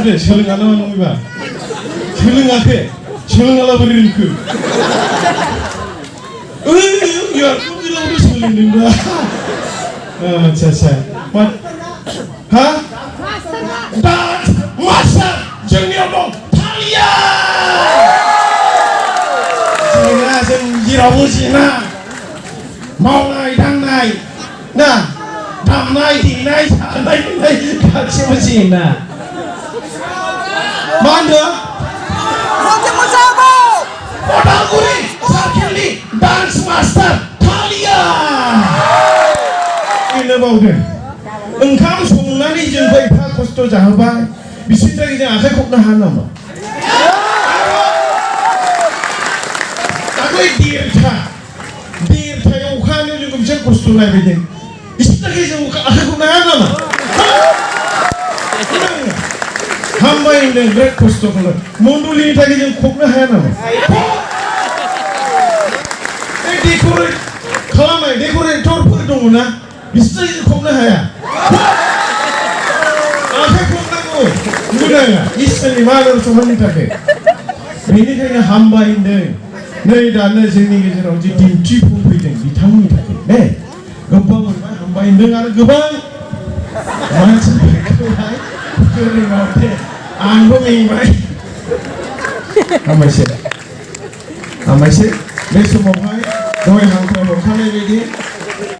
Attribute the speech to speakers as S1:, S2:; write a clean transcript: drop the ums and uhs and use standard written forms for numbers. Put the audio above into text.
S1: 그래 소리가 나오는 거야. 소리가게 소리가 버리는 야, 꿈이라고 소리는 거야. 자자. 하? 마사 정리하고 탈리야. 제가 좀 일어보시나. 마오나이 당나이 나 담나이 디나이 사나이 같이 보시나. 만다. Podanguri Sarkeli Dance Master Thalia. Ini baude. Engkau संनानै जों बै एफा खस्थ' जाहोबाय बिसोरनि थाखाय जों आखाइ खबनो हाया नामा? दाख्लै देरथायाव अखा हानायाव जोंखौ बिसोर खस्थ' नायबायदों बिसोरनि थाखाय जों आखाइ खबनो हाया नामा? हामबाय होनदों बिराद खस्थ' खालाम मण्डलिनि थाखाय जों खबनो हाया नामा? डेक'रेट खालामनाय डेक'रेटरफोर दङ ना बिसोर जों खबनो हाया आखाइ खबनांगौ नुदों इसोरनि मागोर समाजनि थाखाय बेनिखायनो हामबाय होनदों नै दानो जोंनि गेजेराव जि दिन्थिफुं फैदों बिथांनि थाखाय ने गोबां मोनबाय हामबाय होनदों आरो गोबां मानसिफोरखौहाय फोरोंबाय आंबो मेंबाय हामबायसै बे समावहाय दहाय हांखोआव हरखानाय बायदि